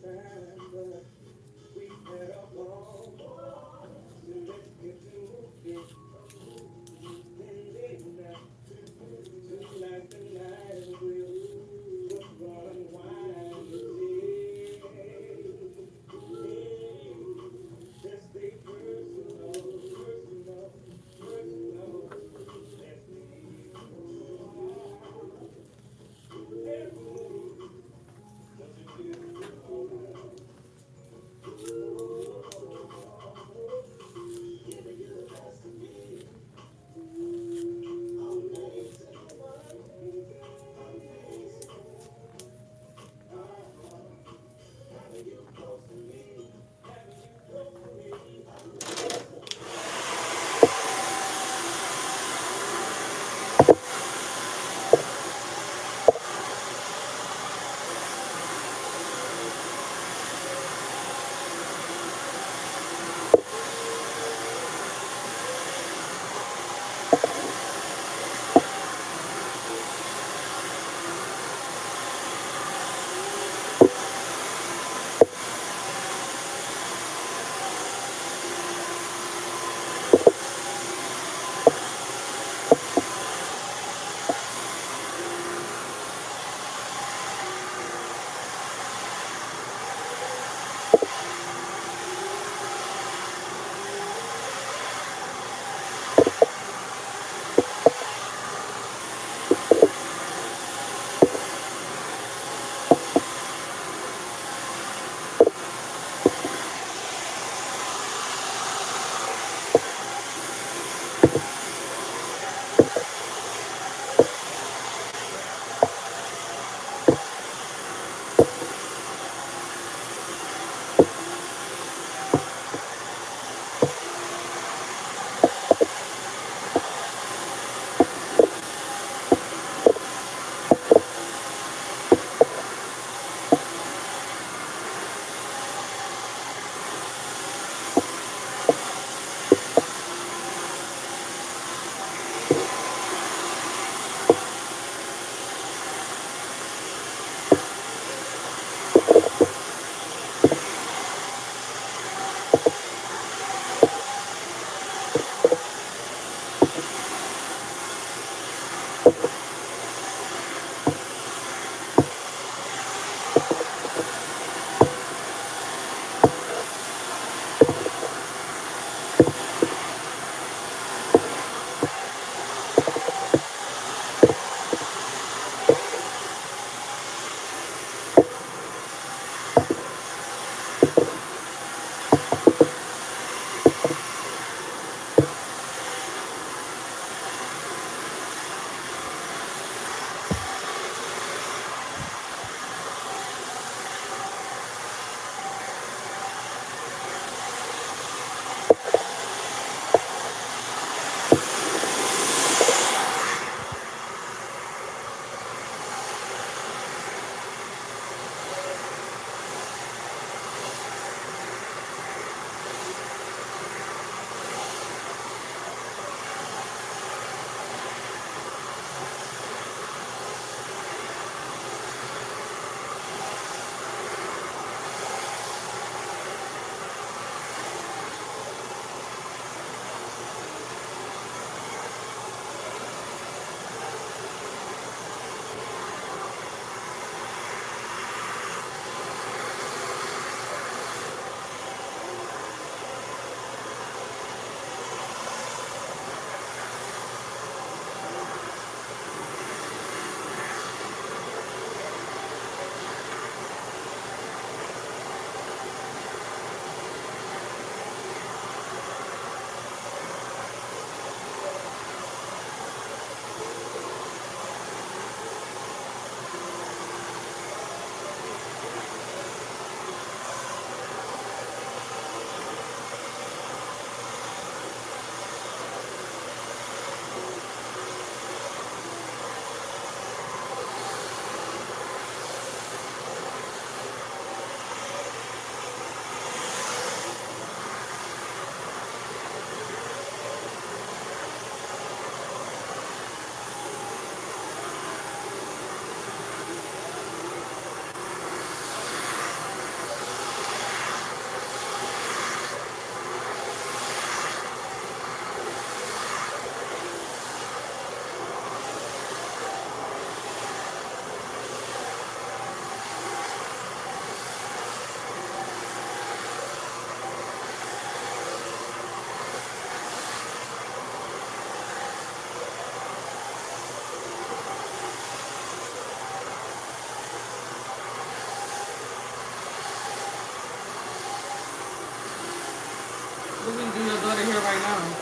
time, but we had a ball. So let's get to it. Then midnight, tonight the night will just run unwind. Let's stay personal, personal, personal. Let's be every move. Such a beautiful moment. What do you do your daughter here right now?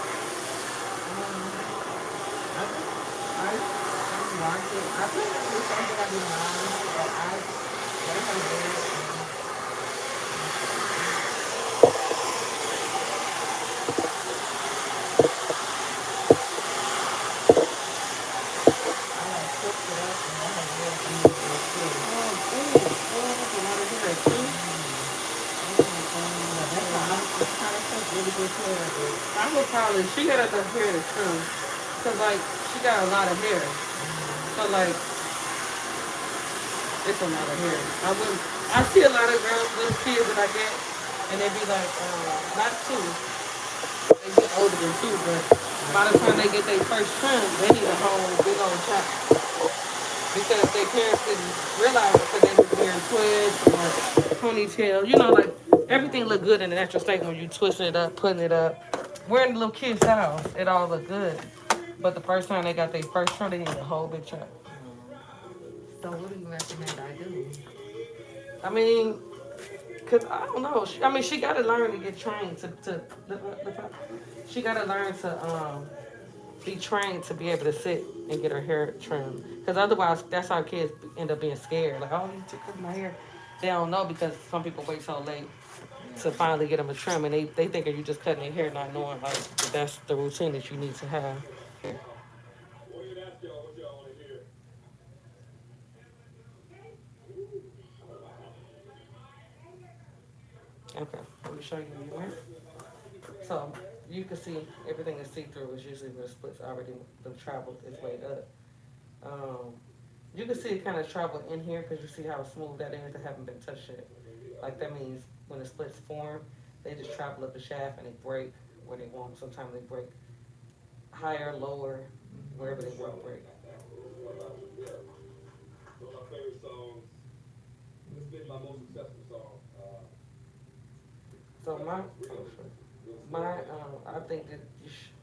I just, I'm watching. I pretty much do the same thing I do mine, but I let her do it and I like cooked it up and let her do it some of it too. Oh, ooh, oh, that's a lot of hair too. Oh my Yeah, god, that's why yeah. I'm trying to take really good care of it. I would probably, she got enough hair to trim. Cause like, she got a lot of hair. So like, it's a lot of hair. I wouldn't, I see a lot of girls, little kids that I get, and they be like, not two, they get older than two, but by the time they get their first trim, they need a whole big old chop. Because their parents didn't realize it because they was wearing twists or ponytail. You know, like everything look good in the natural state when you twisting it up, putting it up. Wearing the little kid's house, it all look good. But the first time they got their first trim, they need a whole big chop. Yeah. So what do you recommend I do? I mean, cause I don't know. I mean, she got to learn to get trained she got to learn to be trained to be able to sit and get her hair trimmed. Because otherwise, that's how kids end up being scared. Like, oh, you took my hair. They don't know because some people wait so late Yeah. to finally get them a trim, and they think you just cutting their hair, not knowing like that's the routine that you need to have. What did ask y'all? What y'all want to hear? Okay, let me show you the mirror. So you can see everything is see through. Is usually where the splits already the traveled its way up. Um, you can see it kind of travel in here because you see how smooth that is that haven't been touched yet. Like that means when the splits form, they just travel up the shaft and they break where they want. Sometimes they break higher, lower, wherever they want to break. One of my favorite songs. This has been my most successful song. So my, Real, real slow. my, I think that you should,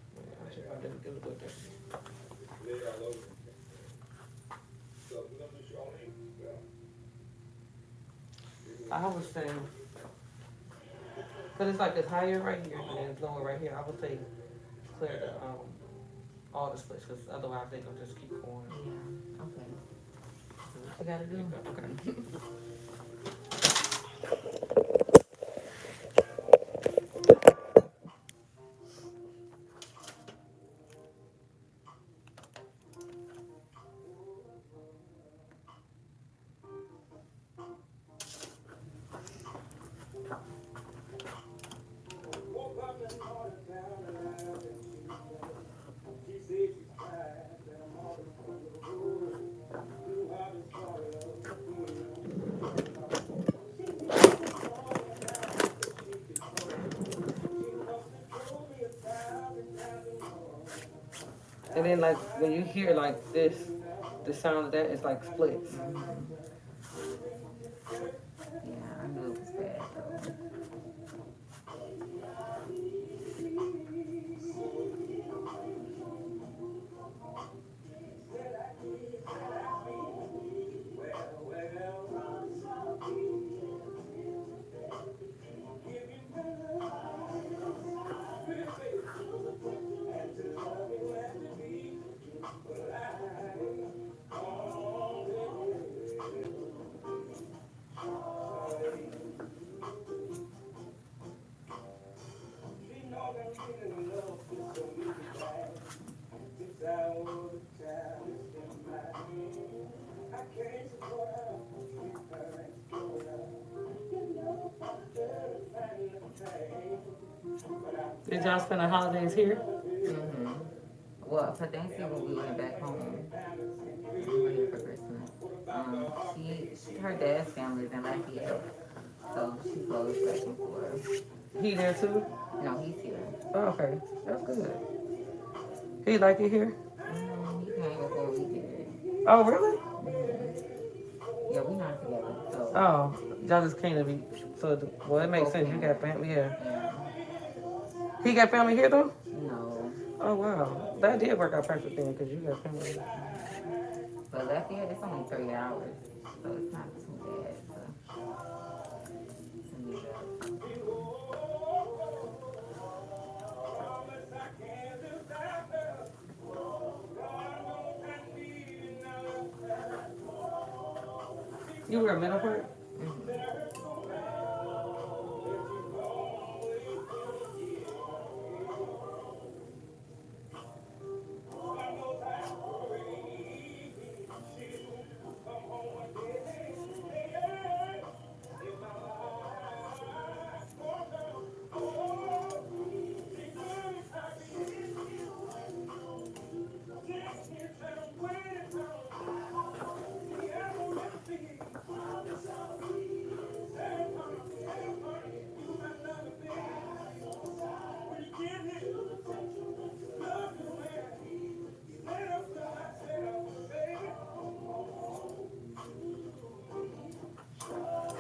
I should probably do it with this. Lay it all over. So we're gonna do Charlene. Yeah. I would say, cause it's like it's higher right here and then it's lower right here. I would say clear the all the splits, cause otherwise they gonna just keep going. Yeah. Okay. So what you gotta do? Okay. Woke up in the morning, found her out and she said she's tired, that I'm all from the road. Knew how this started up, she needed someone else that she could call. She must have told me 1,000 times more. And then like when you hear like this, the sound of that is like splits. Mm-hmm. Yeah, I knew it was bad though. Did y'all spend the holidays here? Mm-hmm. Well, for Thanksgiving we went back home. We were here for Christmas. Her dad's family is in Lafayette, so she goes back and forth. He there too? No, he's here. Oh, okay, that's good. He like it here? He came before we did. Oh, really? Yeah, we not together, so Oh, y'all just came to be. So, well, it makes both sense. You got parents. family here. Yeah. He got family here though. No, Oh wow, that did work out perfect then, cause you got family. Here. but Lafayette it's only 3 hours, so it's not too bad to meet up. You wear a middle part?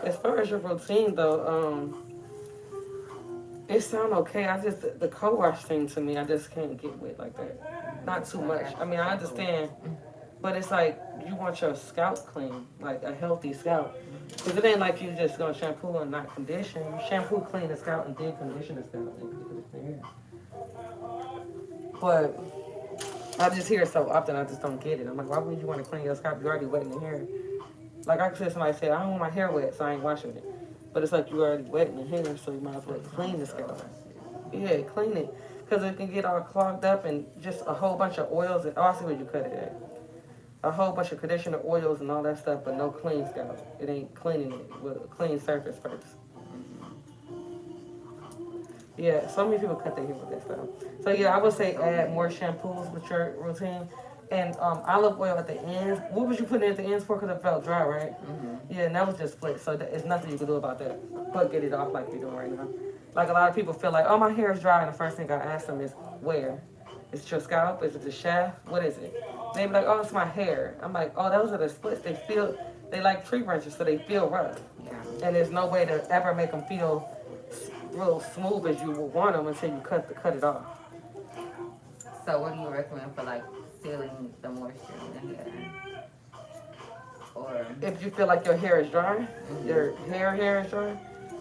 As far as your routine though, it sound okay. I just the co-wash thing to me, I just can't get with like that. Not too much. I mean, I understand, but it's like you want your scalp clean, like a healthy scalp. Cause it ain't like you just gonna shampoo and not condition. You shampoo, clean the scalp, and then condition the scalp. And condition the hair. But I just hear it so often, I just don't get it. I'm like, why would you want to clean your scalp? You're already wetting the hair. Like I could say somebody say, I don't want my hair wet, so I ain't washing it. But it's like you already wetting the hair, so you might as well clean the scalp. Yeah, clean it. Because it can get all clogged up and just a whole bunch of oils. And, oh, I see where you cut it at. A whole bunch of conditioner oils and all that stuff, but no clean scalp. It ain't cleaning it with a clean surface first. Yeah, so many people cut their hair with that stuff. So yeah, I would say add more shampoos with your routine. And olive oil at the ends. What was you putting at the ends for? Because it felt dry, right? Yeah, and that was just split. So it's nothing you can do about that. But get it off like you're doing right now. Like a lot of people feel like, oh, my hair is dry. And the first thing I ask them is, where? Is it your scalp? Is it the shaft? What is it? They be like, oh, it's my hair. I'm like, oh, those are the splits. They like tree branches, so they feel rough. Yeah. And there's no way to ever make them feel real smooth as you would want them until you cut it off. So what do you recommend for like sealing the moisture in the hair? Or if you feel like your hair is dry, your hair is dry,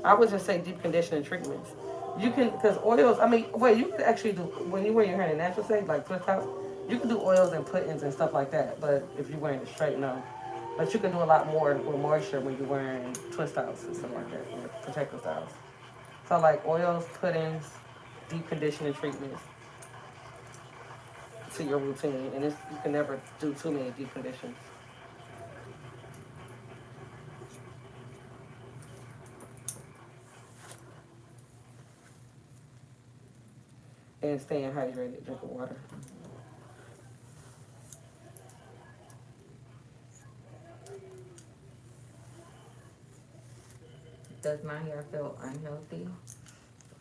I would just say deep conditioning treatments. You can, because oils, I mean, wait, you could actually do, when you wear your hair in a natural state, like twist outs, you can do oils and put-ins and stuff like that, but if you're wearing it straight, no. But you can do a lot more with moisture when you're wearing twist outs and stuff like that, or protective styles. So like oils, put-ins, deep conditioning treatments to your routine, and you can never do too many deep conditions. And staying hydrated, drinking water. does my hair feel unhealthy?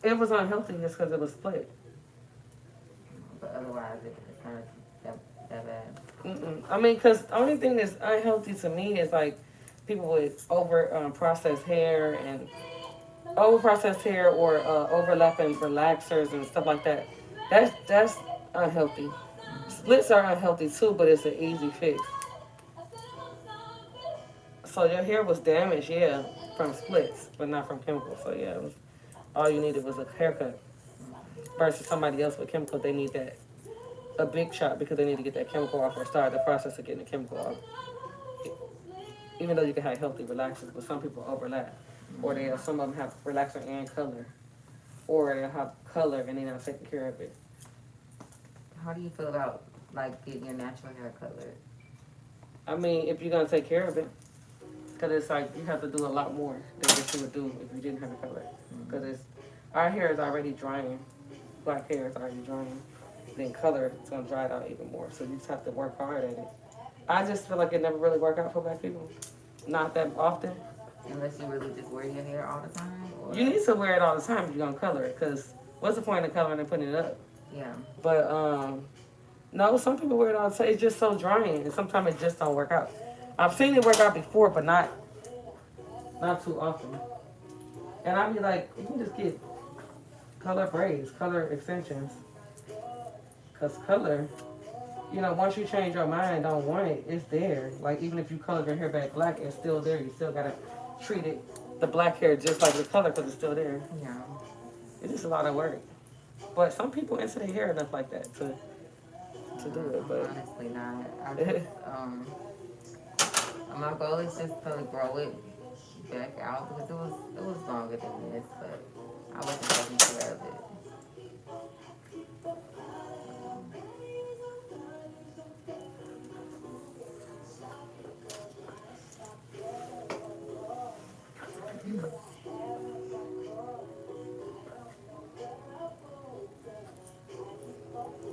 It was unhealthy just because it was split. But otherwise, it's not that bad. I mean, because the only thing that's unhealthy to me is like people with processed hair and over-processed hair or overlapping relaxers and stuff like that. That's unhealthy. Splits are unhealthy too, but it's an easy fix. So your hair was damaged, yeah, from splits, but not from chemicals. So yeah, all you needed was a haircut. Versus somebody else with chemicals, they need a big chop because they need to get that chemical off or start the process of getting the chemical off. Even though you can have healthy relaxers, but some people overlap. Or some of them have relaxer and color. Or they'll have color and they're not taking care of it. How do you feel about like getting your natural hair colored? I mean, if you're gonna take care of it, because it's like you have to do a lot more than what you would do if you didn't have it colored. Because our hair is already drying, black hair is already drying. Then color, it's gonna dry it out even more. So you just have to work hard at it. I just feel like it never really worked out for black people, not that often. Unless you really just wear your hair all the time? Or? You need to wear it all the time if you're gonna color it, because what's the point of coloring and putting it up? Yeah. But no, some people wear it all the time. It's just so drying, and sometimes it just don't work out. I've seen it work out before, but not too often. And I be like, you can just get color braids, color extensions, because color, once you change your mind, don't want it, it's there. Like even if you color your hair back black, it's still there. You still gotta treat it, the black hair, just like the color, because it's still there. Yeah. It's just a lot of work. But some people into their hair enough like that to do it. But honestly not. I just, My goal is just to grow it back out because it was longer than this, but I wasn't taking care of it.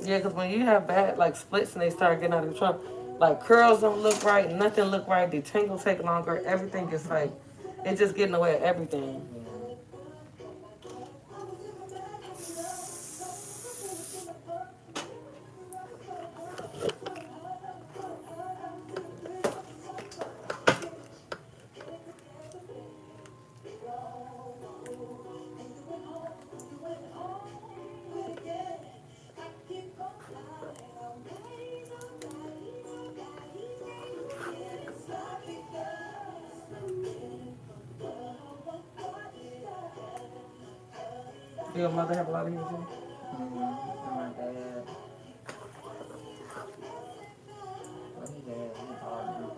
Yeah, because when you have bad like splits and they start getting out of control, like curls don't look right, nothing look right, the tangle take longer, everything is like, it's just getting away of everything. Yeah. Your mother have a lot of healing too? And my dad, what he had, he bought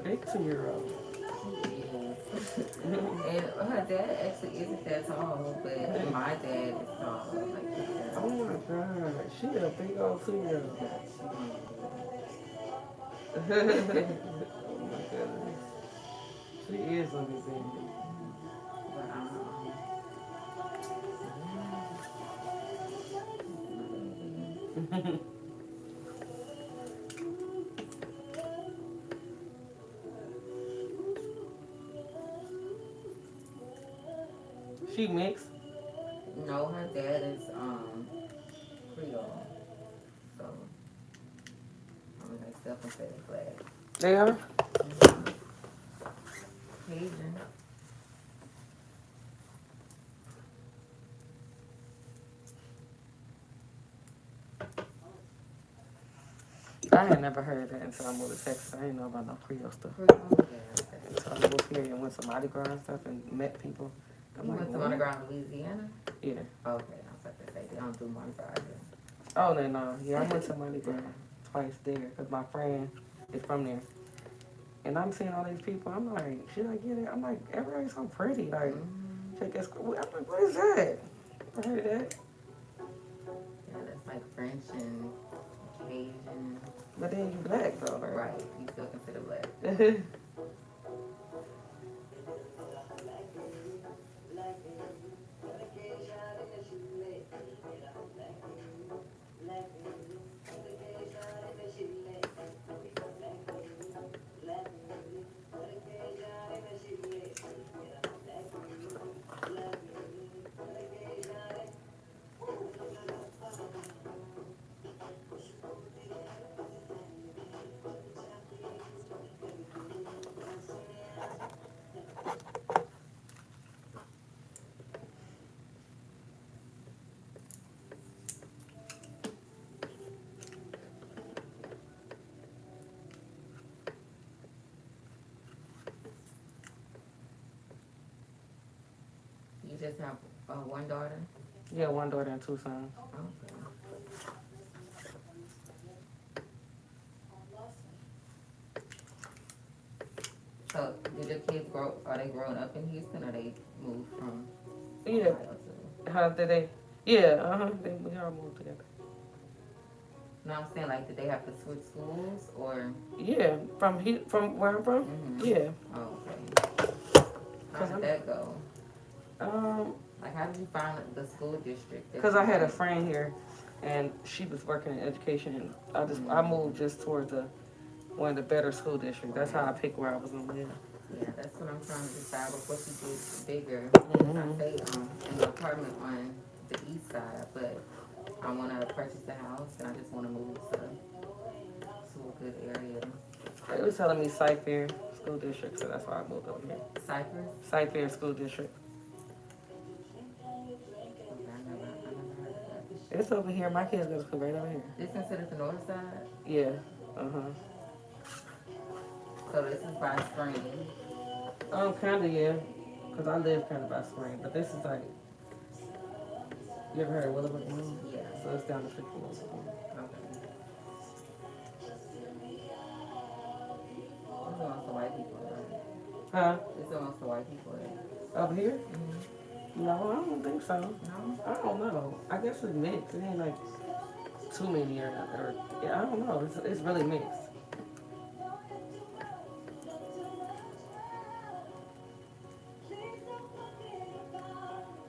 big 2-year-old. And her dad actually isn't that tall, but my dad is tall. Like, Oh my God, she a big old 2-year-old. Oh my goodness, she is a big baby. but, She mixed. no, her dad is Creole, so I mean, they still consider black. They are. Asian. I had never heard that until I moved to Texas. I didn't know about no Creole stuff. Creole, yeah. So I moved here and went to Mardi Gras and stuff and met people. I'm You like, went to what? Mardi Gras in Louisiana? Yeah. Okay, I was about to say, they don't do Mardi Gras here. Oh, no. Yeah, I went to Mardi Gras twice there because my friend is from there. And I'm seeing all these people. I'm like, she's like, yeah. I'm like, everybody's so pretty. Like, check this. I'm like, what is that? I heard that. Yeah, that's like French and Cajun. But then you black, though. Right, you still consider black. Right? You just have one daughter? Yeah, one daughter and 2 sons. Okay. So, did your kids are they growing up in Houston or they moved from Yeah. Ohio to? How did they? Yeah, we all moved together. No, I'm saying, like, did they have to switch schools or? Yeah, from where I'm from? Mhm. Yeah. Oh, okay. How did that go? Like, how did you find the school district? Because I had a friend here, and she was working in education, and I moved just towards one of the better school districts. That's how I picked where I was gonna live. Yeah, that's what I'm trying to decide before she gets bigger. Mhm. I say an apartment on the east side, but I want to purchase a house and I just want to move to a good area. They was telling me Cypher School District, so that's why I moved over here. Cypress? Cypher School District. Okay, I never heard of that. It's over here. My kids go to school right over here. This considered the north side? Yeah. So this is by Spring. Kinda, yeah. Because I live kind of by Spring, but this is like, you ever heard of Willowbrook Moon? Yeah. So it's down the street from Willowbrook Moon. Okay. It's almost the white people, right? Huh? It's almost the white people, right? Over here? Mm-hmm. No, I don't think so. No? I don't know. I guess it's mixed. It ain't like too many or yeah, I don't know. It's really mixed.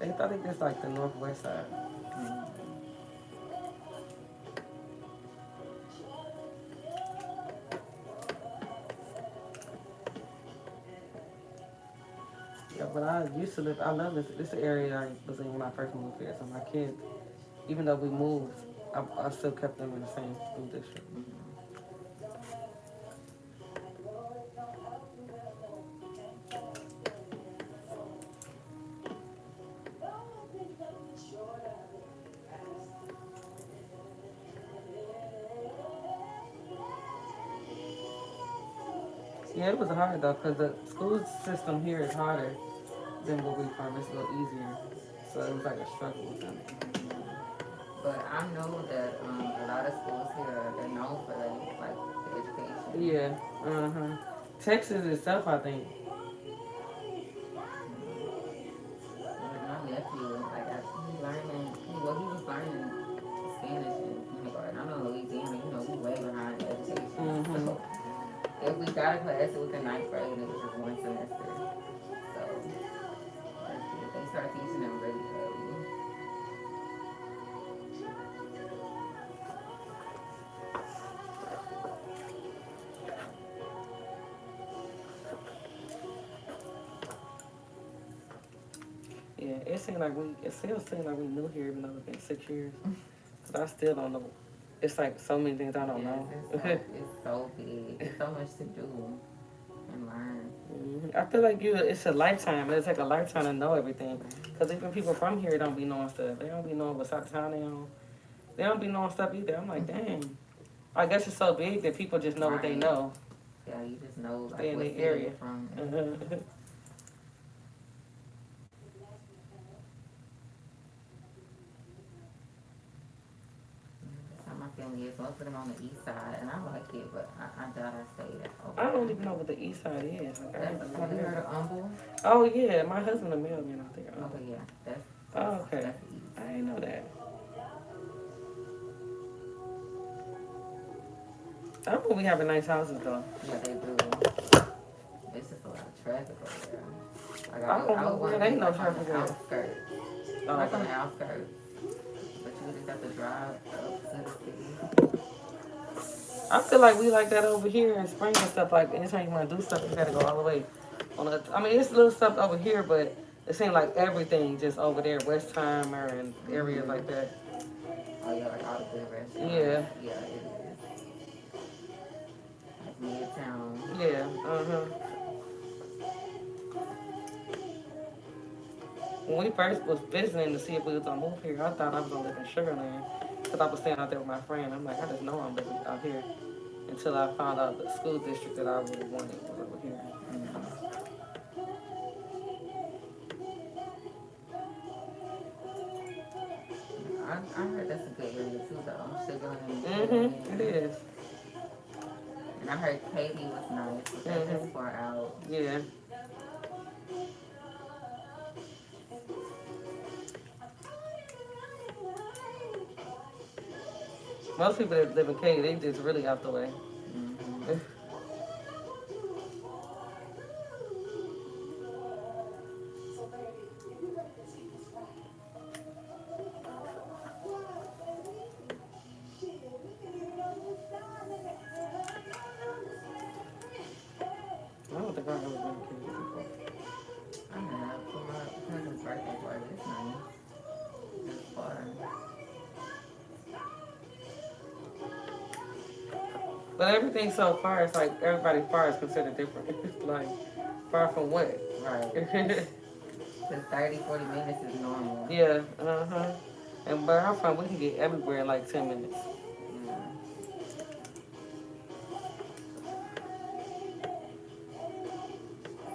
I think it's like the northwest side. Yeah, but I used to live, I love this. This is the area I was in when I first moved here. So my kids, even though we moved, I still kept them in the same school district. Yeah, it was hard though, because the school system here is harder than where we from. It's a little easier. So it was like a struggle with them. But I know that a lot of schools here, they're known for like the education. Yeah, Texas itself, I think. My nephew, like, he learning, well, he was learning Spanish in kindergarten. I know Louisiana, we way behind education. Mm-hmm. So, if we got a class, it was in ninth grade, and it was just one semester. So, that's it. They start teaching them really early. Yeah, it still seems like we new here, even though it's been 6 years. But I still don't know. It's like so many things I don't know. It's so big. It's so much to do and learn. I feel like it's a lifetime. It's like a lifetime to know everything. Because even people from here don't be knowing stuff. They don't be knowing what side of town they on. They don't be knowing stuff either. I'm like, dang. I guess it's so big that people just know what they know. Yeah, you just know like Stay in what the city area. you're from. That's how my family is. Most of them on the east side, and I like it, but I doubt I stay there. I don't even know what the east side is. Like, Have you heard of Humble? Oh, yeah. My husband a mailman out there. Okay, yeah. That's Okay. That's the east. I didn't know that. I know we having nice houses, though. Yeah, they do. It's just a lot of traffic over there. Like, I don't know where they no traffic on the at. outskirts. Oh, Like on okay. the outskirts. But you just have to drive up to the city. I feel like we like that over here in spring and stuff. Like anytime you want to do stuff, you gotta go all the way on the. I mean, it's little stuff over here, but it seems like everything just over there, Westheimer and areas like that. Oh yeah, like all the good restaurants. Yeah. Yeah, it is. Like Midtown. Yeah. When we first was visiting to see if we was gonna move here, I thought I was gonna live in Sugar Land because I was staying out there with my friend. I'm like, I just know I'm living out here until I found out the school district that I really wanted was over here. I heard that's a good area too, though. Sugar Land. It is. And I heard Katy was nice, but that's far out. Yeah. Most people that live in Katy, they just really out the way. I don't think I've ever been to Katy before. I have for my cousin's birthday party. It's nice. It's far. But everything so far, it's like everybody far is considered different. Like, far from what? Right. Because 30, 40 minutes is normal. Yeah, And where I'm from, we can get everywhere in like 10 minutes.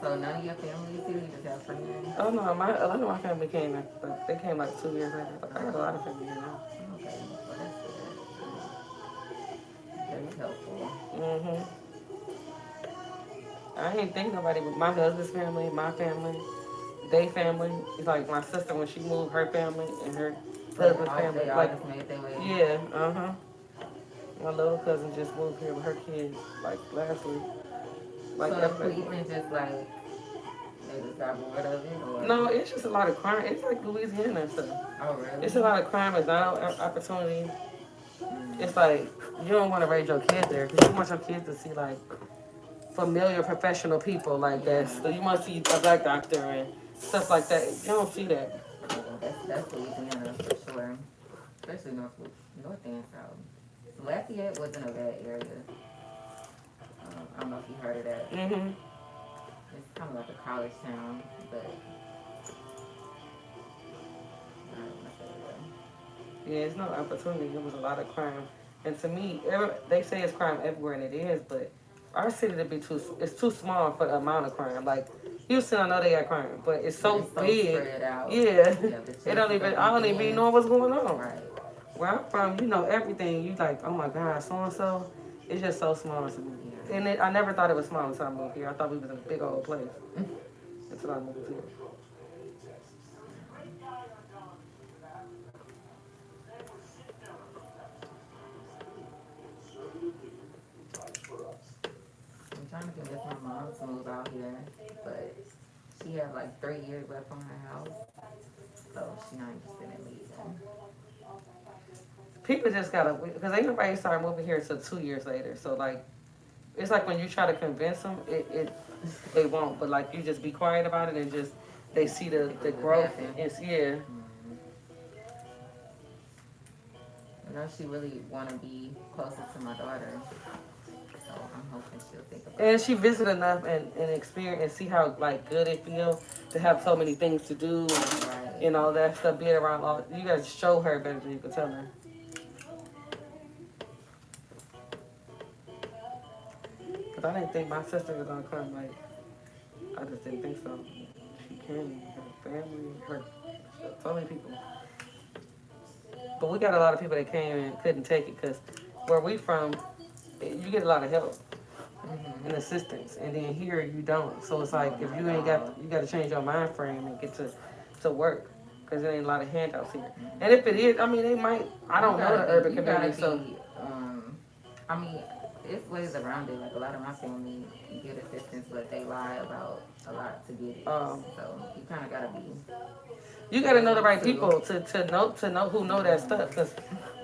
So none of your family is here? You just have friends? Oh no, a lot of my family came. Like, they came like 2 years later. Like, I got a lot of family here now. Okay, well that's good. Very helpful. I ain't think nobody but my husband's family, my family, they family. It's like my sister when she moved, her family and her husband's family. They all Like, just made their way. yeah, My little cousin just moved here with her kids like last week. Like so that. Cleveland just like they just got bored of it, or No, it's just a lot of crime. It's like Louisiana and stuff. Oh really? It's a lot of crime and job opportunity. It's like you don't want to raise your kid there because you want your kids to see like familiar professional people like that. So you want to see a black doctor and stuff like that. You don't see that. Yeah, that's Louisiana for sure, especially north and south. Lafayette wasn't a bad area. I don't know if you heard of that. It's kind of like a college town, but I don't want to say that. Yeah, it's no opportunity. There was a lot of crime, and to me, they say it's crime everywhere, and it is. But our city it's too small for the amount of crime. Like Houston, I know they got crime, but it's so big. Spread out. Yeah, I I don't even know what's going on. Right. Where I'm from, you know everything. You like, oh my God, so and so. It's just so small to me. Yeah. and I never thought it was small until I moved here. I thought we was in a big old place until I moved here. I'm trying to convince my mom to move out here, but she has like 3 years left on her house, so she's not interested in leaving. People just gotta, because ain't nobody started moving here until 2 years later. So like, it's like when you try to convince them, they won't. But like, you just be quiet about it and just they see the growth. It's yeah. You know, she really want to be closer to my daughter, so I'm hoping she'll think about it. And she visit enough and experience and see how like good it feels to have so many things to do and all that stuff. Being around all, you gotta show her better than you can tell her. Cause I didn't think my sister was gonna come. Like I just didn't think so. She came, her family, so many people. But we got a lot of people that came and couldn't take it because where we from, you get a lot of help and assistance, and then here you don't. So it's like if you ain't got, you got to change your mind frame and get to work because there ain't a lot of handouts here. And if it is, I mean, they might. I don't know the urban community, so. I mean, it's ways around it. Like a lot of my family get assistance, but they lie about a lot to get it. So you kind of gotta be. You gotta know the right people to know who know that stuff, cause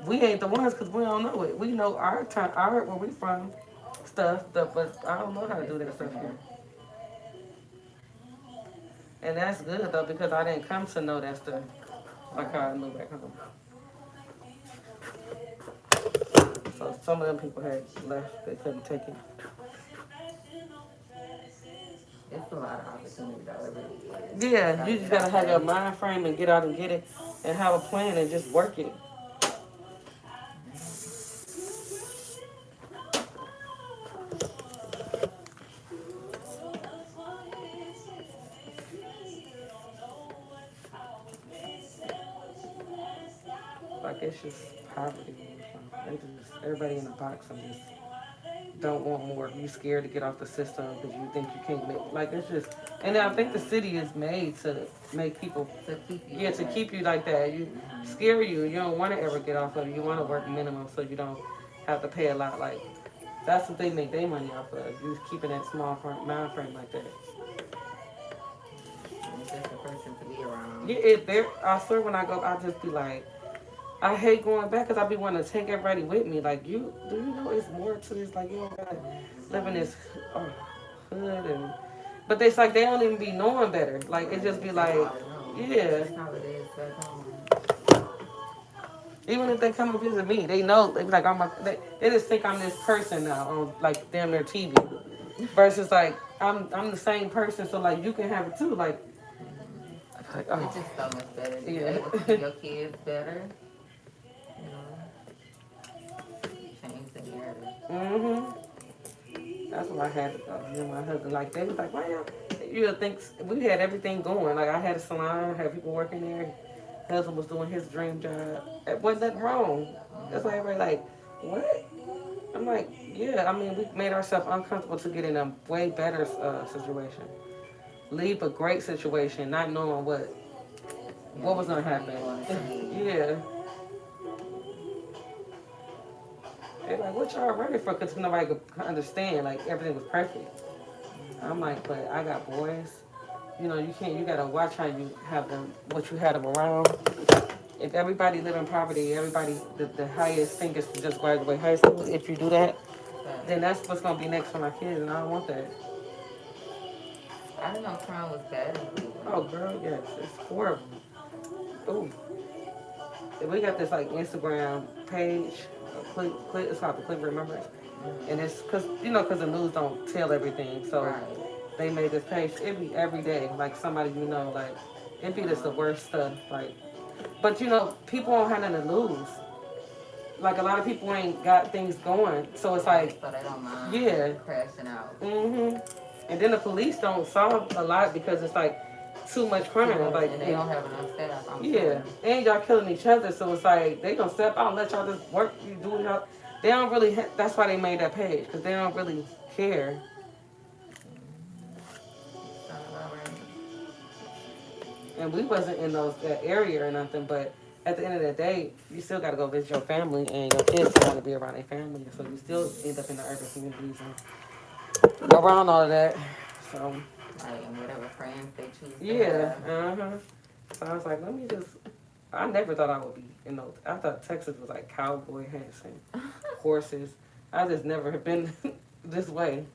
we ain't the ones, cause we don't know it. We know our time, where we from, stuff, but I don't know how to do that stuff here. And that's good though, because I didn't come to know that stuff like how I moved back home. So some of them people had left, they couldn't take it. It's a lot of opportunity though, it really is. Yeah, you just gotta have your mind frame and get out and get it and have a plan and just work it. Like it's just poverty. They just, everybody in a box and just don't want more. You scared to get off the system because you think you can't make, like it's just, and I think the city is made to make people, To keep you. yeah, to keep you like that. You scare you. You don't want to ever get off of it. You want to work minimum so you don't have to pay a lot. Like that's what they make their money off of. You keeping that small mind frame like that. It's just a person to be around. Yeah, I swear when I go, I just be like, I hate going back because I be wanting to take everybody with me. Like, do you know it's more to this? Like, you don't gotta live in this hood and, but it's like they don't even be knowing better. Like, it just be like, yeah. That's how it is back home. Even if they come and visit me, they know, they be like, they just think I'm this person now on, like, damn their TV. Versus, like, I'm the same person, so, like, you can have it too. Like oh. It's just so much better. Yeah. You're able to see your kids better. You know, change the narrative. That's what I had. Me and my husband, like they was like, why y'all? You would think we had everything going. Like I had a salon, had people working there. Husband was doing his dream job. It wasn't nothing wrong. That's why everybody like, what? I'm like, yeah. I mean, we made ourselves uncomfortable to get in a way better situation. Leave a great situation, not knowing what was gonna happen. Yeah. They're like, what y'all running for? Because nobody could understand. Like, everything was perfect. I'm like, but I got boys. You know, you gotta watch how you have them, what you had them around. If everybody live in poverty, everybody, the highest thing is to just graduate high school. If you do that, then that's what's gonna be next for my kids, and I don't want that. I didn't know crime was bad in Cleveland. Oh, girl, yes, it's horrible. Ooh. We got this, like, Instagram page. It's called the Click Remembrance. And it's because the news don't tell everything. So they made this page. It be every day, like somebody like, it be just the worst stuff. Like, but people don't have nothing to lose. Like a lot of people ain't got things going. So it's like, So they don't mind crashing out. And then the police don't solve a lot because it's like too much crime. Like, and they don't have enough staff. Yeah, and y'all killing each other, so it's like they gonna step out and let y'all just work. You do y'all. They don't really. That's why they made that page because they don't really care. Sound about right. And we wasn't in that area or nothing, but at the end of the day, you still got to go visit your family, and your kids still want to be around their family, so you still end up in the urban communities and around all of that. So Like, and whatever friends they choose to yeah, have. So I was like, let me just. I never thought I would be in those. I thought Texas was like cowboy hats and horses. I just never have been this way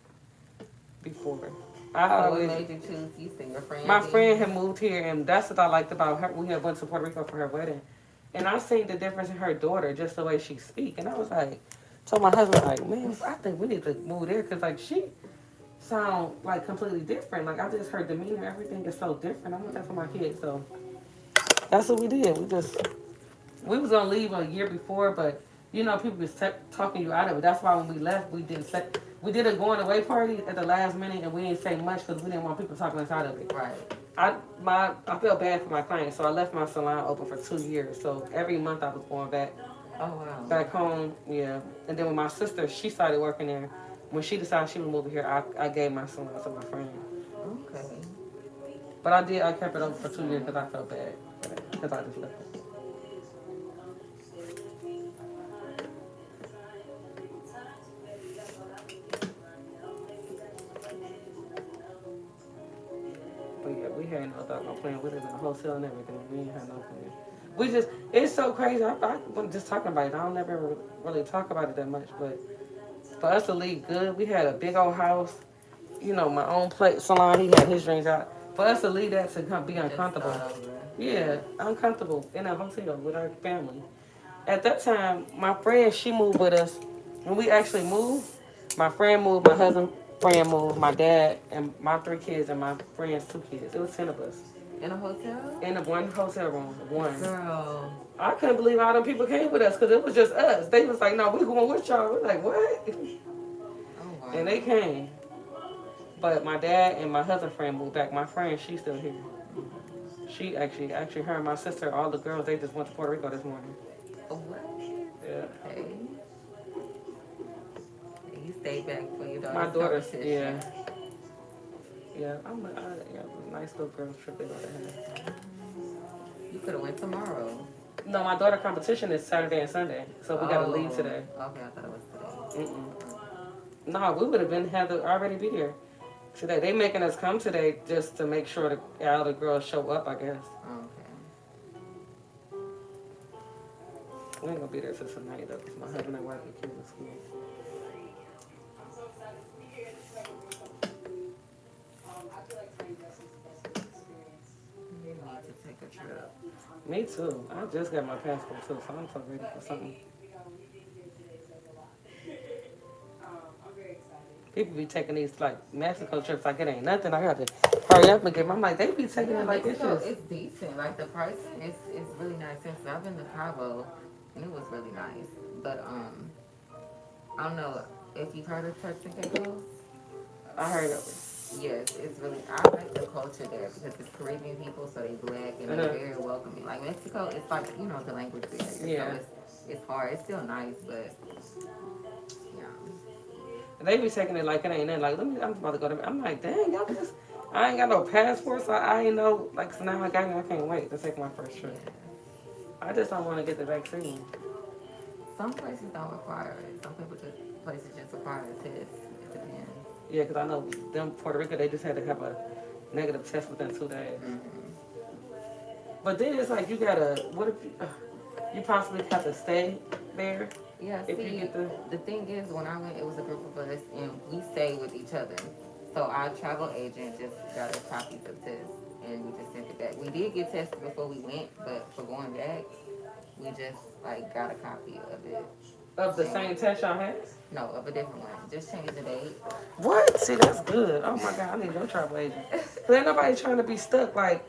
before. I So what always. made you choose Houston? Your friend? My did? friend had moved here, and that's what I liked about her. We had went to Puerto Rico for her wedding, and I seen the difference in her daughter, just the way she speak. And I was like, told my husband, like, man, I think we need to move there, because like she sound like completely different. Like I just her demeanor, everything is so different. I want that for my kids, so that's what we did. We was gonna leave a year before, but you know people was talking you out of it. That's why when we left, we did a going away party at the last minute, and we didn't say much because we didn't want people talking us out of it. Right. I felt bad for my clients, so I left my salon open for 2 years. So every month I was going Oh wow. back home, yeah. And then when my sister, she started working there. When she decided she would move here, I gave my salon to my friend. Okay. But I kept it open for 2 years because I felt bad because I just left it. But yeah, we had no doggone plan. We lived in a hotel and everything. We ain't had no plan. It's so crazy. I'm just talking about it. I don't never really talk about it that much. But for us to leave good, we had a big old house. You know, my own salon. He had his drinks out. For us to leave that to be uncomfortable. Yeah, uncomfortable in a hotel with our family. At that time, my friend, she moved with us. When we actually moved, my friend moved, my husband friend moved, my dad, and my 3 kids, and my friend's 2 kids. It was 10 of us. In a hotel? In one hotel room. One. Girl. I couldn't believe all them people came with us because it was just us. They was like, no, we going with y'all. We're like, what? Oh wow. And they came. But my dad and my husband friend moved back. My friend, she's still here. She actually, her and my sister, all the girls, they just went to Puerto Rico this morning. What? Yeah. Okay. You stayed back for your daughter's My daughter's, competition. yeah. Yeah, it was a nice little girls trip they gotta have. You could have went tomorrow. No, my daughter competition is Saturday and Sunday, so we gotta leave today. Okay, I thought it was today. No, we would have had to already be here today. They making us come today just to make sure all the girls show up, I guess. Okay. We ain't gonna be there till tonight though, because my husband and wife are kids in school. You need to take a trip. Me too. I just got my passport too, so I'm so ready for something. People be taking these like Mexico trips like it ain't nothing. I got to hurry up and get. I'm like, they be taking it like it's just. It's decent. Like the pricing is really nice. Since I've been to Cabo, and it was really nice. But I don't know if you've heard of Turks and Caicos. I heard of it. Yes, it's really. I like the culture there because it's Caribbean people, so they black and they're very welcoming. Like Mexico, it's like the language barrier. Yeah. So it's hard. It's still nice, but yeah. They be taking it like it ain't nothing. Like, I'm about to go to. I'm like, dang, I ain't got no passport, so I ain't know. Like, so now I got it. I can't wait to take my first trip. I just don't want to get the vaccine. Some places don't require it. Some places just require a test. It depends. Yeah, because I know them Puerto Rico, they just had to have a negative test within 2 days. Mm-hmm. But then it's like you gotta. What if you possibly have to stay there? Yeah, If see, you get the thing is, when I went, it was a group of us, and we stayed with each other. So our travel agent just got us copies of tests, and we just sent it back. We did get tested before we went, but for going back, we just, got a copy of it. Of the same test y'all had? No, of a different one. Just change the date. What? See, that's good. Oh my God, I need your travel agent. But ain't nobody trying to be stuck. Like,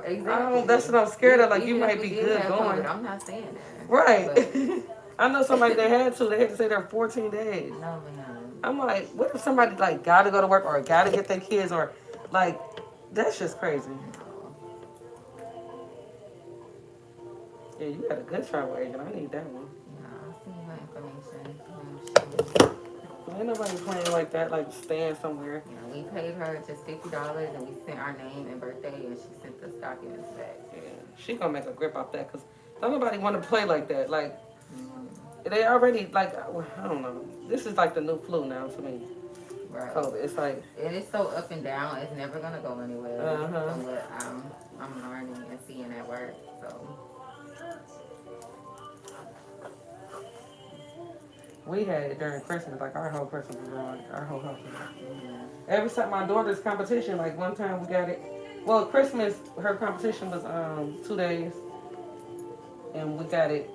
Exactly. that's what I'm scared of. Like, you Even might if we be did good have going. COVID, I'm not saying that. Right. But I know somebody that had to. They had to stay there 14 days. no, man. I'm like, what if somebody like gotta go to work or gotta get their kids or like, that's just crazy. Yeah, you got a good travel agent. I need that one. No, I'll send you my information. Ain't nobody playing like that, like staying somewhere. You know, we paid her just $50 and we sent our name and birthday and she sent us documents back. Yeah, she gonna make a grip off that because don't nobody want to play like that. Like Mm-hmm. they already like I don't know. This is like the new flu now to me. Right. COVID. It's like It is so up and down. It's never gonna go anywhere. Uh-huh. From what I'm learning and seeing at work. So we had it during Christmas. Like our whole Christmas was on. Our whole house was on. Every time my daughter's competition, like one time we got it. Well, Christmas her competition was 2 days, and we got it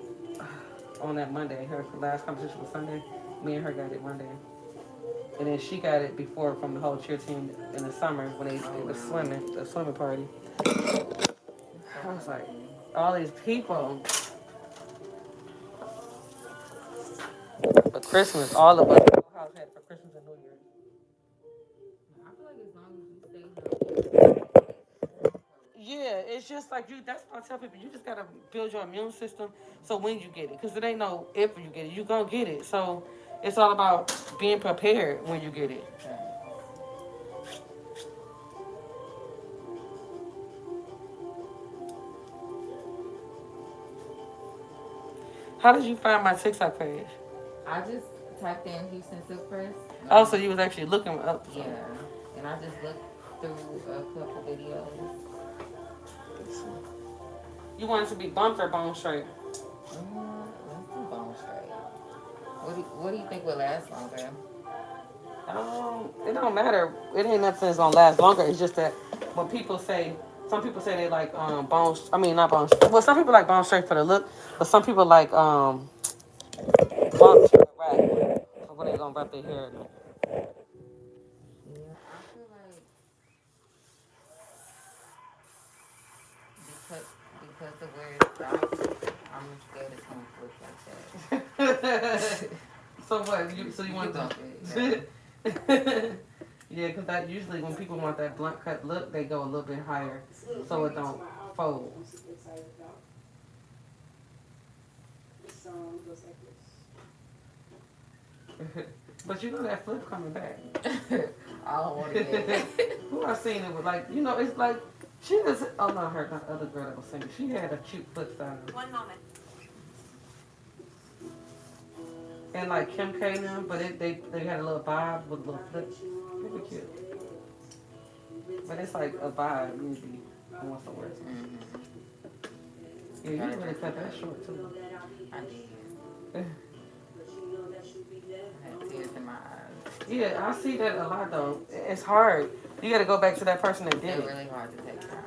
on that Monday. Her last competition was Sunday. Me and her got it Monday. And then she got it before from the whole cheer team in the summer when they was swimming, the swimming party. I was like, all these people. But Christmas, all of us in the house had for Christmas and New Year. I feel like as long as you stay healthy. Yeah, it's just like you. That's what I tell people. You just gotta build your immune system so when you get it, because it ain't no if you get it, you gonna get it. So it's all about being prepared when you get it. How did you find my TikTok page? I just typed in Houston Silk Press. Oh, so you was actually looking up. Yeah, and I just looked through a couple videos. You wanted to be bumped or bone straight? Let's do bone straight. What do you think will last longer? It don't matter. It ain't nothing that's gonna last longer. It's just that when people say, some people say they like bones. I mean, not bones. Well, some people like bone straight for the look, but some people like bumps for the wrap. So when they gonna wrap their hair. Yeah, I feel like because of where it stops, I'm scared it's gonna look like that. So what? You want bump to? it? Yeah. Yeah, because that usually when people want that blunt cut look, they go a little bit higher, so it don't fold. This song goes like this. But you know that flip coming back. I don't want to get it. Who I seen it with like, it's like she was. Oh no, her the other girl that was singing. She had a cute flip style. One moment. And like Kim K now, but they had a little vibe with a little flip. Pretty cute. But it's like a vibe usually going somewhere. Yeah, you really cut that short too. I did. I had tears in my eyes. Yeah, I see that a lot though. It's hard. You got to go back to that person that did They're it. really hard to take down.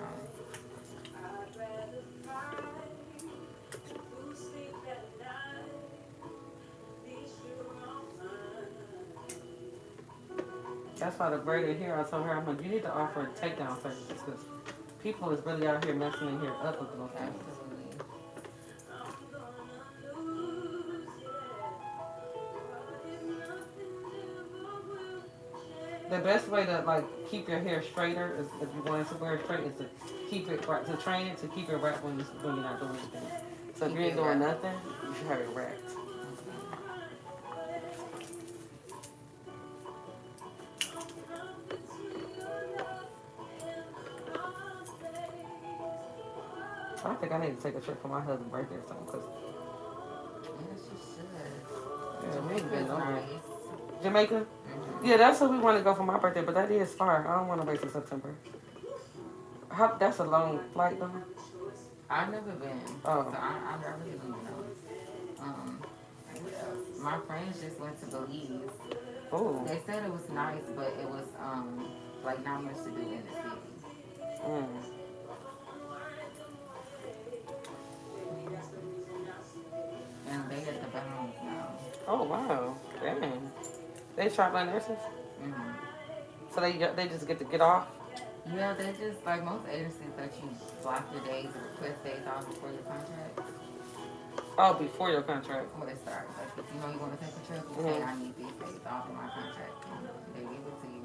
That's why the braided hair, I told her, I'm like, you need to offer takedown services because people is really out here messing in here up with those things. Absolutely. The best way to like keep your hair straighter is if you want it to wear it straight is to keep it right, to train it to keep it wrapped when you're not doing anything. So if you ain't doing nothing, you should have it wrapped. I think I need to take a trip for my husband's birthday or something. Cause Yes, you should. yeah, Jamaica is nice. Jamaica? Mm-hmm. Yeah, that's where we want to go for my birthday, but that is far. I don't want to wait till September. That's a long flight though. I've never been. Oh. So I really don't know. What else? My friends just went to Belize. Oh. They said it was nice, but it was like not much to do in the city. Mm. And they at the Bahamas now. Oh wow. Dang. They traveling nurses? Mm-hmm. So they just get to get off? Yeah, they just like most agencies let you block your days or request days off before your contract. Oh, before your contract. Before they start. Like if you know you want to take a trip, you say I need these days off in my contract, and they give it to you.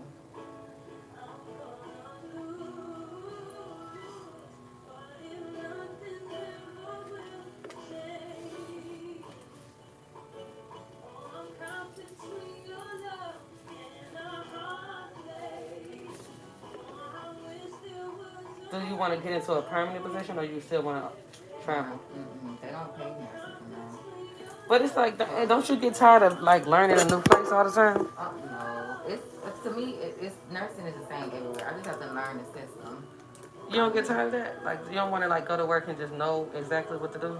do you want to get into a permanent position or you still want to travel? They don't pay nurses enough. But it's like, don't you get tired of like learning a new place all the time? Oh no, it's to me, it's nursing is the same everywhere. I just have to learn the system. You don't get tired of that? Like, you don't want to like go to work and just know exactly what to do?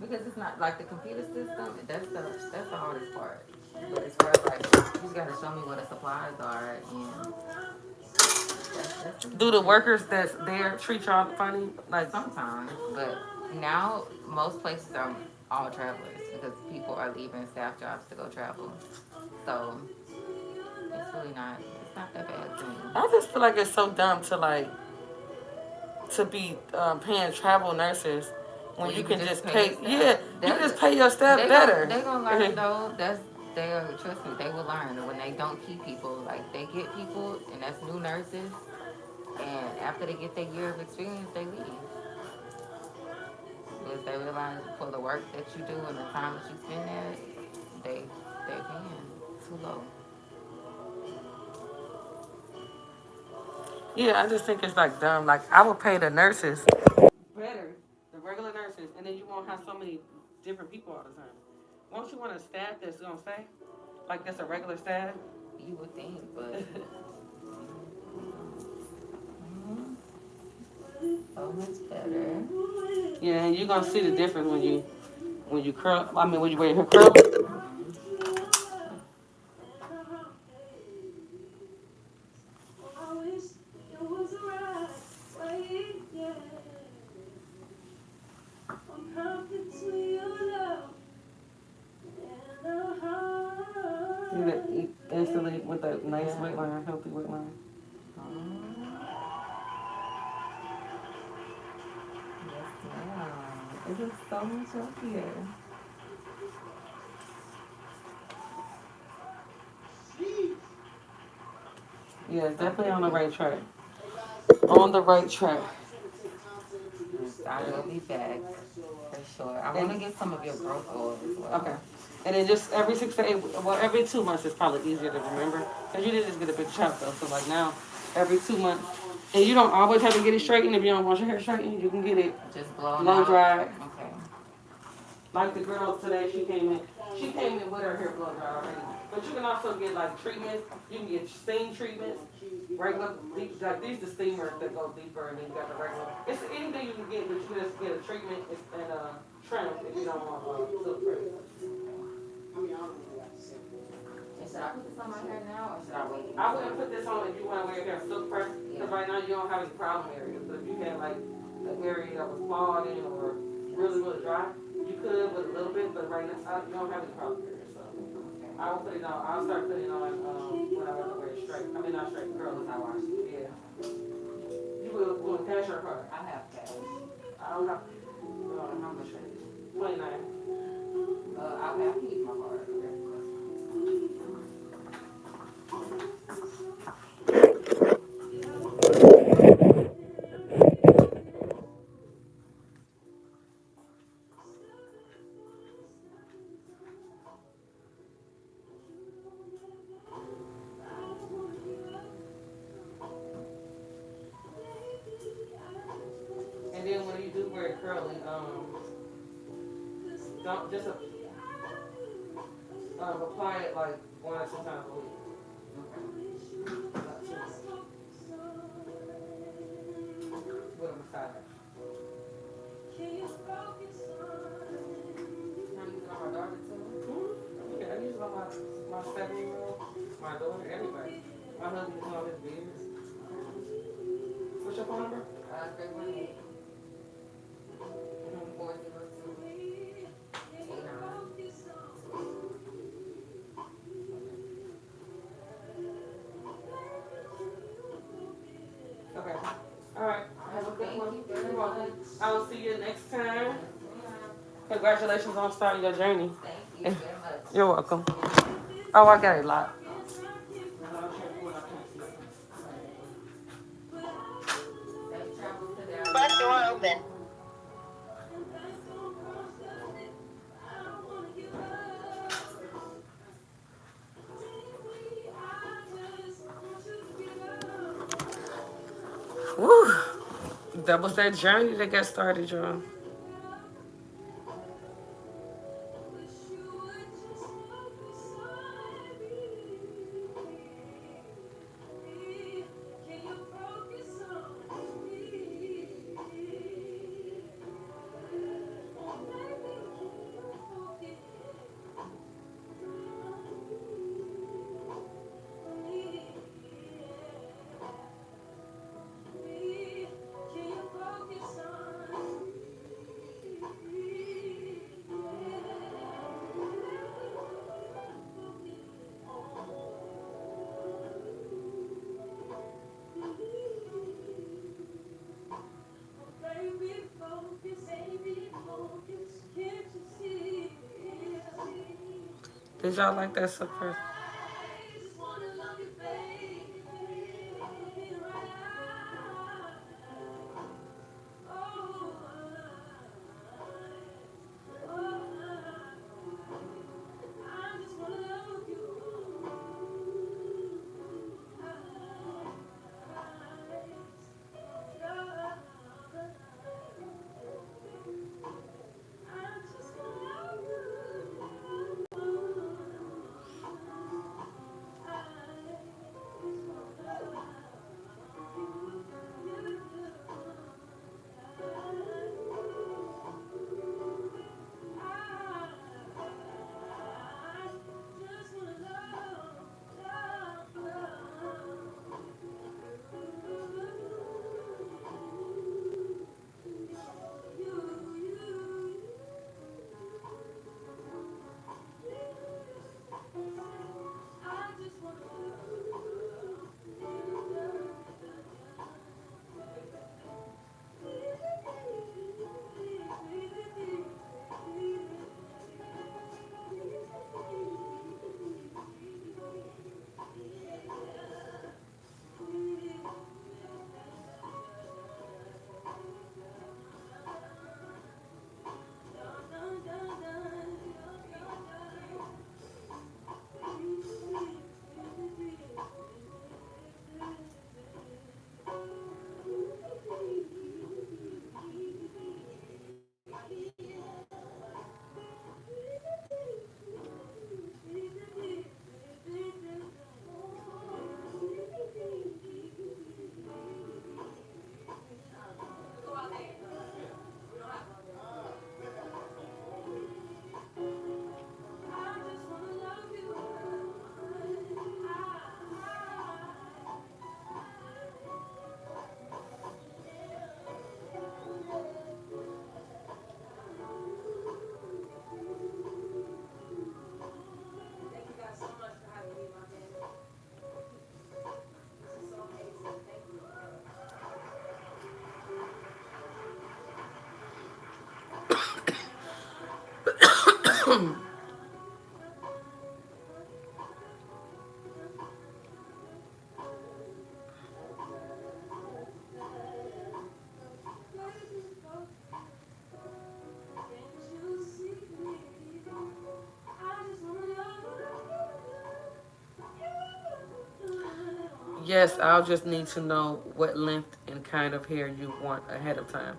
Because it's not like the computer system. That's the hardest part. But as far as like, you just gotta show me what the supplies are, and Do the workers that's there treat y'all funny? Like, sometimes. But now most places are all travelers because people are leaving staff jobs to go travel. So it's really not. It's not that bad to me. I just feel like it's so dumb to like to be paying travel nurses when you can just pay. Yeah, you can just pay your staff better. They gonna learn though. Trust me, they will learn. When they don't keep people, like they get people, and that's new nurses. And after they get their year of experience, they leave because they realize for the work that you do and the time that you spend there, they paying too low. Yeah, I just think it's like dumb. Like, I would pay the nurses better, the regular nurses, and then you won't have so many different people all the time. Won't you want a staff that's gonna stay? Like, that's a regular staff? You would think, but so much better. Yeah, and you're gonna see the difference when you curl. I mean, when you wear your hair curl. Instantly with that nice weight line, healthy weight line. Yes, ma'am. It looks so much healthier. Yeah, it's definitely on the right track. On the right track. I will be back for sure. I want to get some of your growth oil as well. Okay. And then just every 6 to 8, well, every 2 months is probably easier to remember. Because you did just get a big chunk though. So like now, every 2 months. And you don't always have to get it straightened. If you don't want your hair straightened, you can get it just blow dried. Okay. Like the girl today, she came in with her hair blow dried already. But you can also get like treatments. You can get steam treatments, regular, like these the steamers that go deeper, and then you got the regular. It's anything you can get, but you can just get a treatment and trim if you don't want silk press. Should I put this on my hair now, or should I wait? I wouldn't put this on if you want to wear your hair silk press, because right now you don't have any problem areas. But if you had like an area that was bald in or really, really dry, you could with a little bit, but right now you don't have any problem areas. So I will put it on. I'll start putting it on when I want to wear it straight. I mean, not straight, curl as I wash it. Yeah. You will cash your card? I have cash. I don't have. How much is it? $29. I can use my card. And then when you do wear it curly, don't just apply it like 1 or 2 times a week. Not too much. With a massage. Can you use it on my daughter too? Yeah, I use it on my 7-year-old, my daughter, everybody. My husband is on his beard. What's your phone number? 318 402 89. Okay. All right. Have a good one. You're welcome. I will see you next time. Congratulations on starting your journey. Thank you very much. You're welcome. Oh, I got a lot. Front door open. That was that journey that got started, y'all. Did y'all like that supper? Yes, I'll just need to know what length and kind of hair you want ahead of time.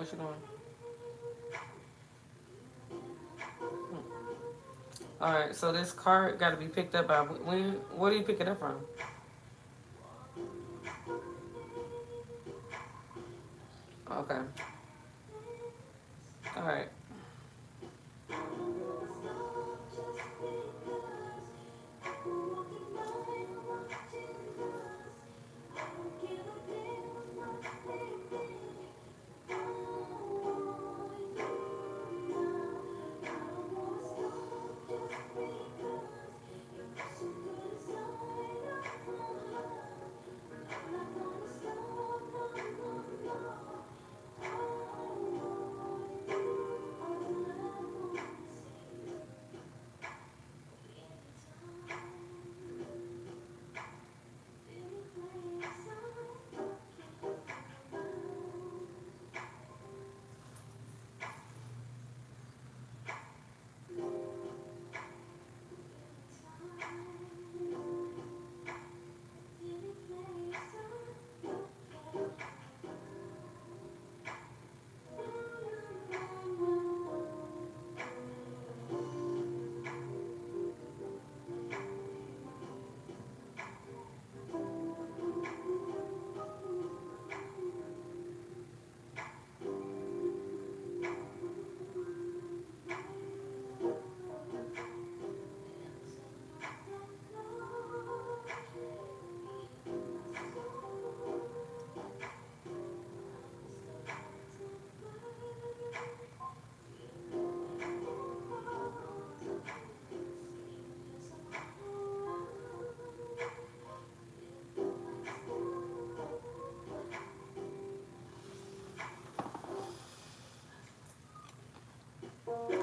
What you doing? All right. So this car got to be picked up by when? Where do you pick it up from? Okay. All right.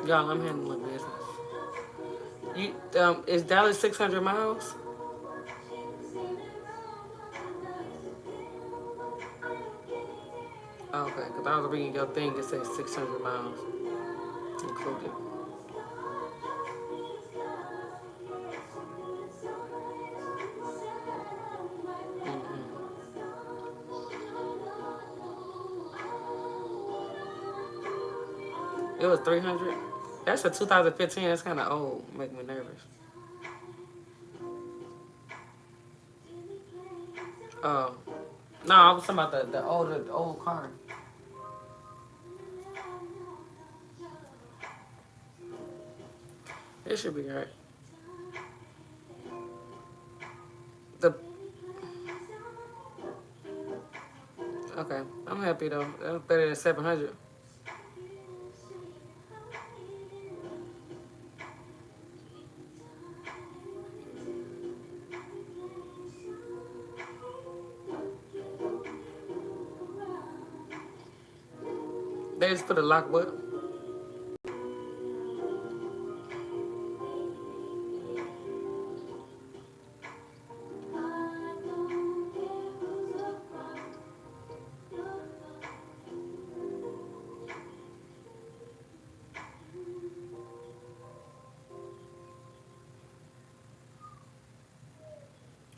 Y'all, I'm handling business. Is Dallas 600 miles? Oh, okay, because I was reading your thing. It says 600 miles included. It was 300. That's a 2015. That's kind of old. Make me nervous. Oh, no, I was talking about the old car. It should be right. The Okay, I'm happy though. That's better than 700. They just put a lock what?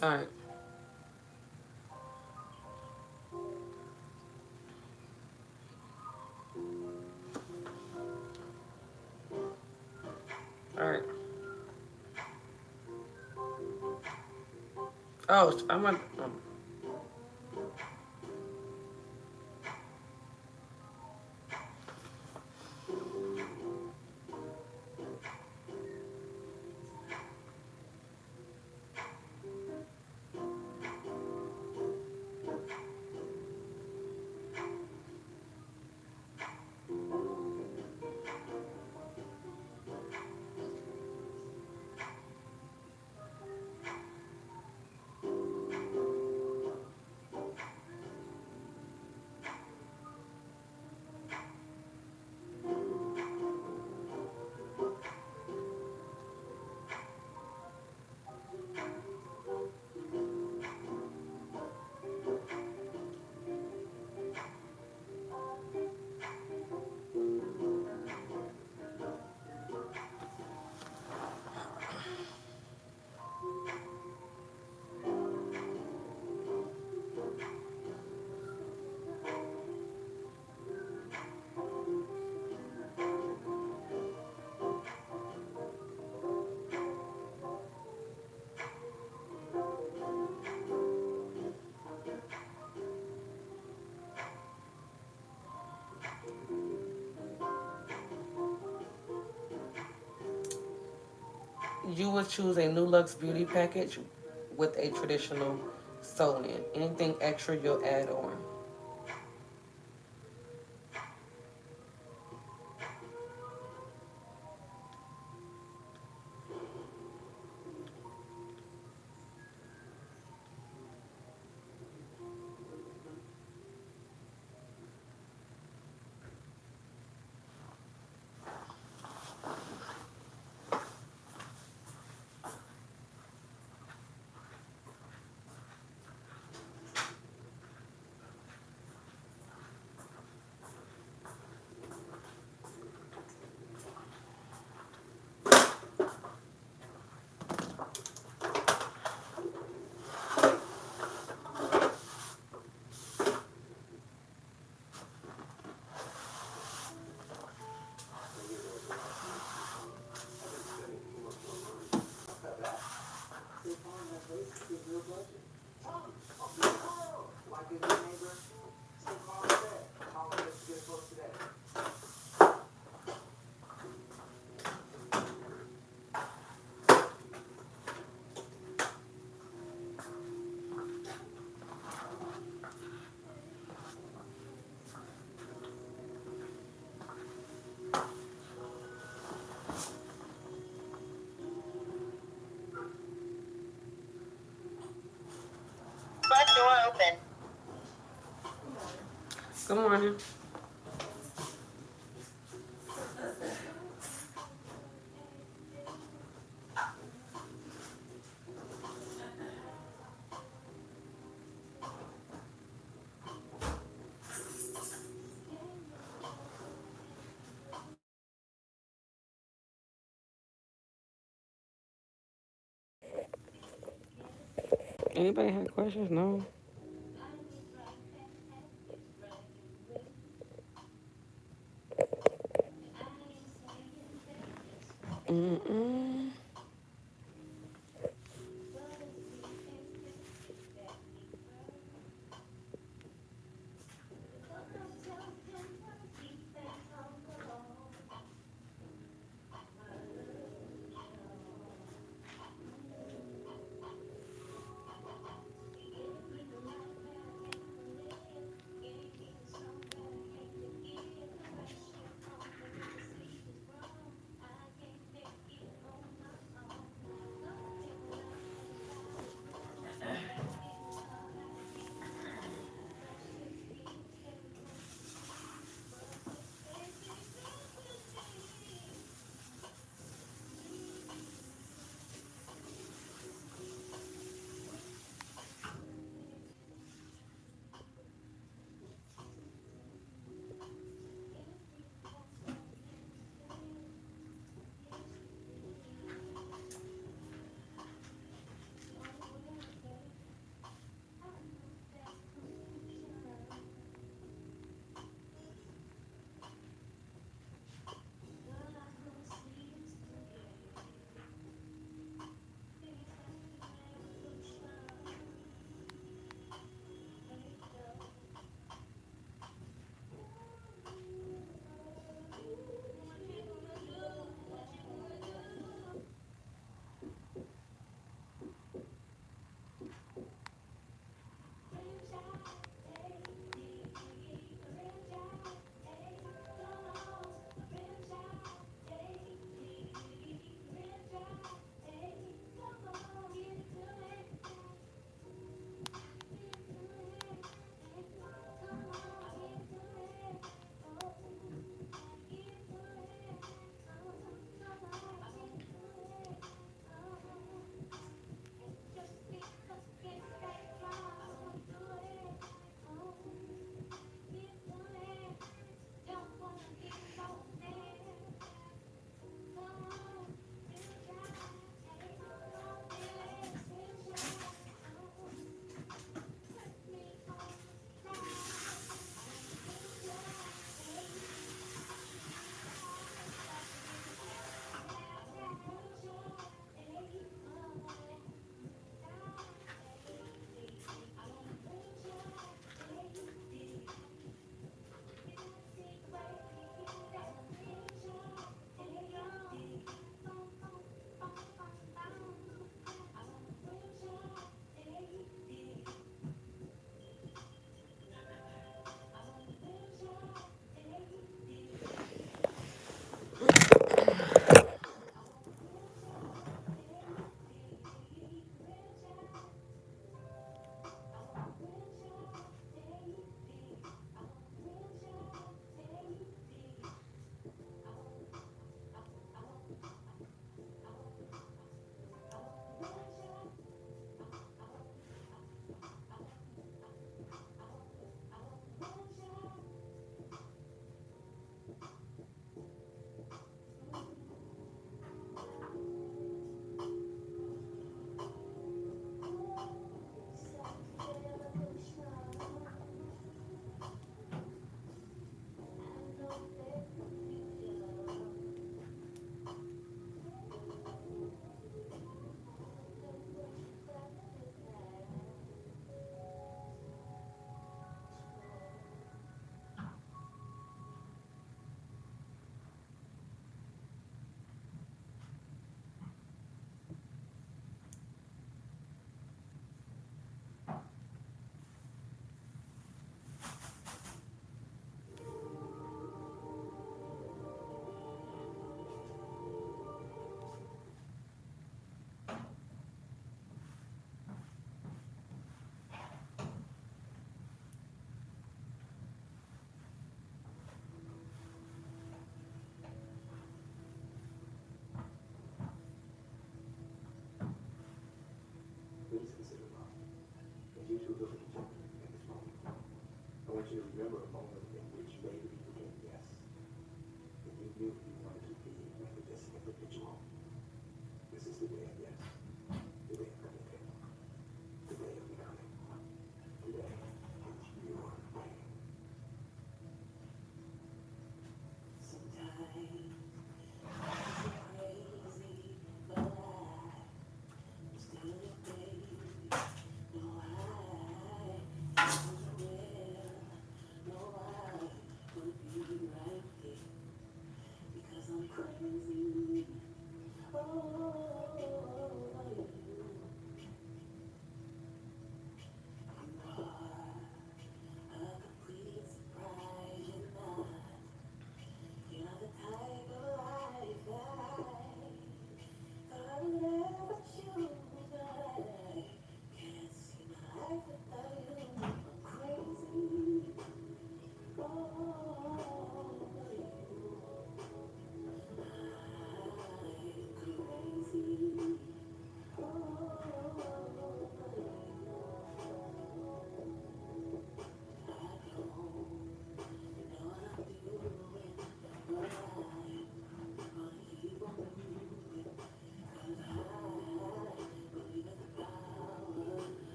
All right. All right. Oh, I'm on. You would choose a New Lux beauty package with a traditional sew-in. Anything extra you'll add on. Front door open. Good morning. Anybody have questions? No. Mm-mm.